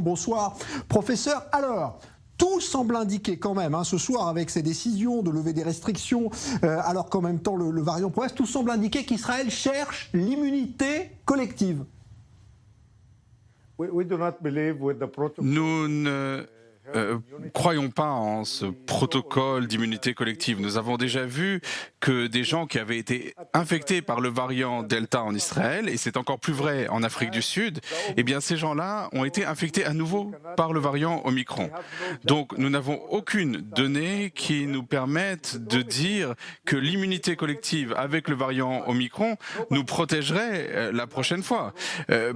Bonsoir, professeur. Alors, tout semble indiquer quand même, ce soir, avec ces décisions de lever des restrictions, alors qu'en même temps le variant progresse, tout semble indiquer qu'Israël cherche l'immunité collective. Nous ne croyons pas en ce protocole d'immunité collective. Nous avons déjà vu que des gens qui avaient été infectés par le variant Delta en Israël, et c'est encore plus vrai en Afrique du Sud, eh bien ces gens-là ont été infectés à nouveau par le variant Omicron. Donc nous n'avons aucune donnée qui nous permette de dire que l'immunité collective avec le variant Omicron nous protégerait la prochaine fois.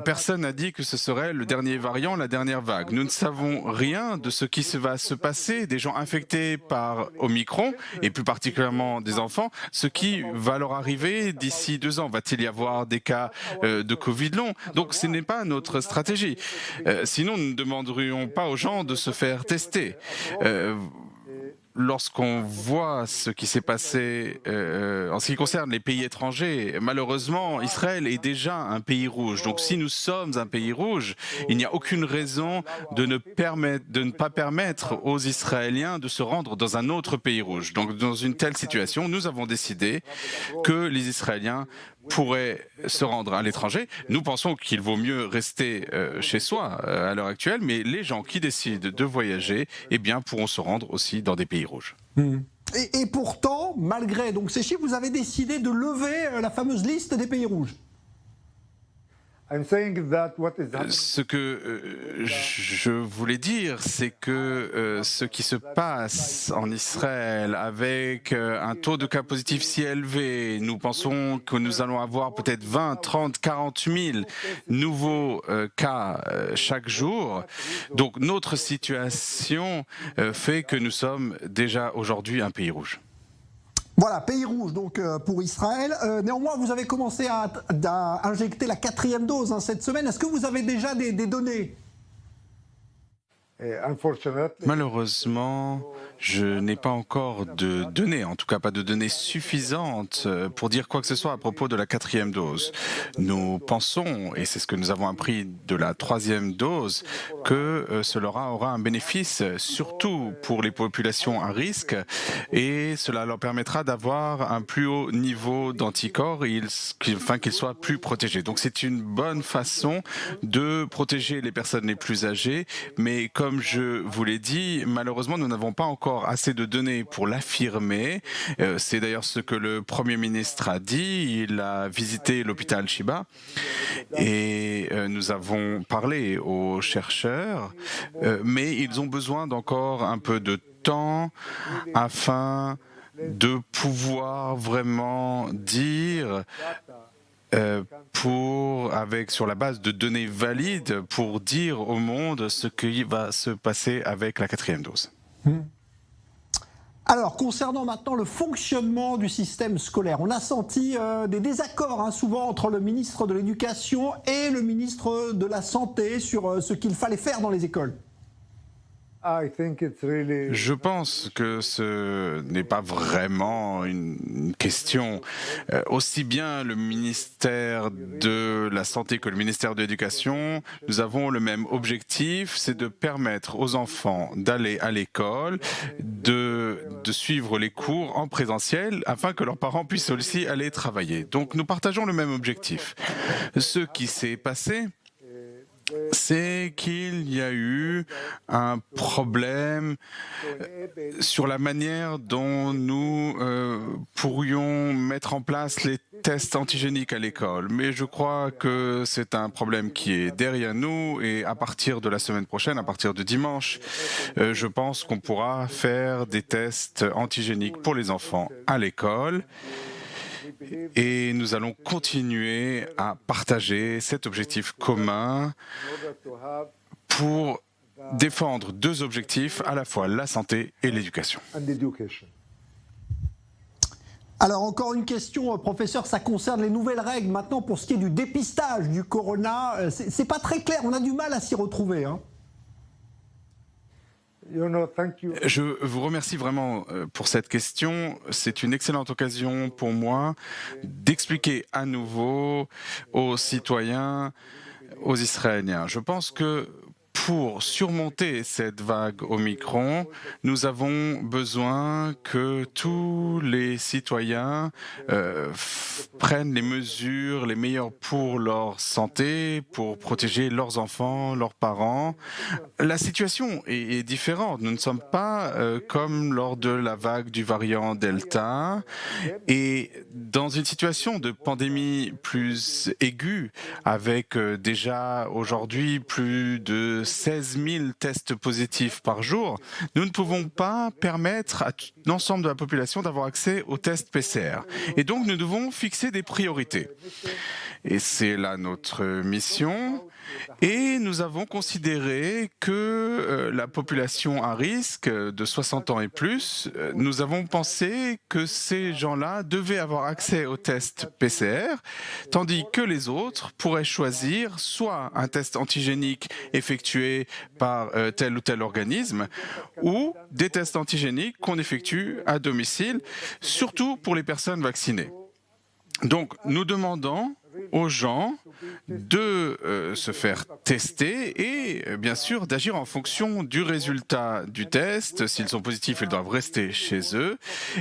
Personne n'a dit que ce serait le dernier variant, la dernière vague. Nous ne savons rien de ce qui va se passer, des gens infectés par Omicron, et plus particulièrement des enfants, ce qui va leur arriver d'ici 2 ans. Va-t-il y avoir des cas de Covid long? Donc ce n'est pas notre stratégie. Sinon, nous ne demanderions pas aux gens de se faire tester. Lorsqu'on voit ce qui s'est passé en ce qui concerne les pays étrangers, malheureusement, Israël est déjà un pays rouge. Donc si nous sommes un pays rouge, il n'y a aucune raison de ne pas permettre aux Israéliens de se rendre dans un autre pays rouge. Donc dans une telle situation, nous avons décidé que les Israéliens pourraient se rendre à l'étranger. Nous pensons qu'il vaut mieux rester chez soi à l'heure actuelle, mais les gens qui décident de voyager, eh bien, pourront se rendre aussi dans des pays rouges. Et pourtant, malgré donc ces chiffres, vous avez décidé de lever la fameuse liste des pays rouges. Ce que je voulais dire, c'est que ce qui se passe en Israël avec un taux de cas positifs si élevé, nous pensons que nous allons avoir peut-être 20, 30, 40 000 nouveaux cas chaque jour. Donc notre situation fait que nous sommes déjà aujourd'hui un pays rouge. Voilà, pays rouge donc pour Israël. Néanmoins, vous avez commencé à injecter la 4e dose cette semaine. Est-ce que vous avez déjà des données ? Malheureusement, je n'ai pas encore de données, en tout cas pas de données suffisantes pour dire quoi que ce soit à propos de la 4e dose. Nous pensons, et c'est ce que nous avons appris de la 3e dose, que cela aura un bénéfice surtout pour les populations à risque et cela leur permettra d'avoir un plus haut niveau d'anticorps et qu'ils soient plus protégés. Donc c'est une bonne façon de protéger les personnes les plus âgées, mais comme je vous l'ai dit, malheureusement, nous n'avons pas encore assez de données pour l'affirmer. C'est d'ailleurs ce que le Premier ministre a dit. Il a visité l'hôpital Shiba et nous avons parlé aux chercheurs, mais ils ont besoin d'encore un peu de temps afin de pouvoir vraiment dire sur la base de données valides pour dire au monde ce qui va se passer avec la 4e dose. Alors, concernant maintenant le fonctionnement du système scolaire, on a senti des désaccords souvent entre le ministre de l'Éducation et le ministre de la Santé sur ce qu'il fallait faire dans les écoles. Je pense que ce n'est pas vraiment une question. Aussi bien le ministère de la Santé que le ministère de l'Éducation, nous avons le même objectif, c'est de permettre aux enfants d'aller à l'école, de suivre les cours en présentiel, afin que leurs parents puissent aussi aller travailler. Donc nous partageons le même objectif. Ce qui s'est passé, c'est qu'il y a eu un problème sur la manière dont nous pourrions mettre en place les tests antigéniques à l'école. Mais je crois que c'est un problème qui est derrière nous et à partir de la semaine prochaine, à partir de dimanche, je pense qu'on pourra faire des tests antigéniques pour les enfants à l'école. Et nous allons continuer à partager cet objectif commun pour défendre 2 objectifs, à la fois la santé et l'éducation. Alors encore une question, professeur, ça concerne les nouvelles règles maintenant pour ce qui est du dépistage du corona. C'est pas très clair, on a du mal à s'y retrouver. Je vous remercie vraiment pour cette question. C'est une excellente occasion pour moi d'expliquer à nouveau aux citoyens, aux Israéliens. Je pense que pour surmonter cette vague Omicron, nous avons besoin que tous les citoyens prennent les mesures les meilleures pour leur santé, pour protéger leurs enfants, leurs parents. La situation est différente. Nous ne sommes pas comme lors de la vague du variant Delta. Et dans une situation de pandémie plus aiguë, avec déjà aujourd'hui plus de 16 000 tests positifs par jour, nous ne pouvons pas permettre à l'ensemble de la population d'avoir accès aux tests PCR. Et donc nous devons fixer des priorités. Et c'est là notre mission. Et nous avons considéré que la population à risque de 60 ans et plus, nous avons pensé que ces gens-là devaient avoir accès aux tests PCR, tandis que les autres pourraient choisir soit un test antigénique effectué par tel ou tel organisme, ou des tests antigéniques qu'on effectue à domicile, surtout pour les personnes vaccinées. Donc, nous demandons aux gens de se faire tester et bien sûr d'agir en fonction du résultat du test. S'ils sont positifs, ils doivent rester chez eux.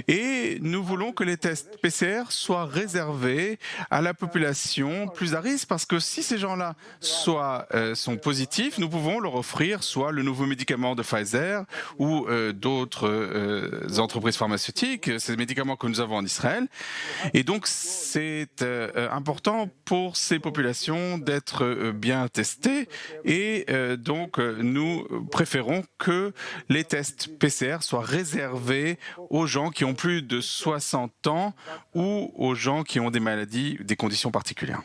Et nous voulons que les tests PCR soient réservés à la population plus à risque parce que si ces gens-là sont positifs, nous pouvons leur offrir soit le nouveau médicament de Pfizer ou d'autres entreprises pharmaceutiques, ces médicaments que nous avons en Israël. Et donc c'est important pour ces populations d'être bien testées et donc nous préférons que les tests PCR soient réservés aux gens qui ont plus de 60 ans ou aux gens qui ont des maladies, des conditions particulières.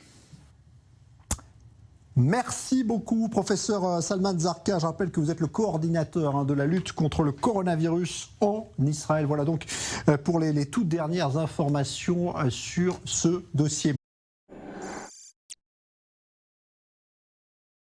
Merci beaucoup, professeur Salman Zarqa. Je rappelle que vous êtes le coordinateur de la lutte contre le coronavirus en Israël. Voilà donc pour les toutes dernières informations sur ce dossier.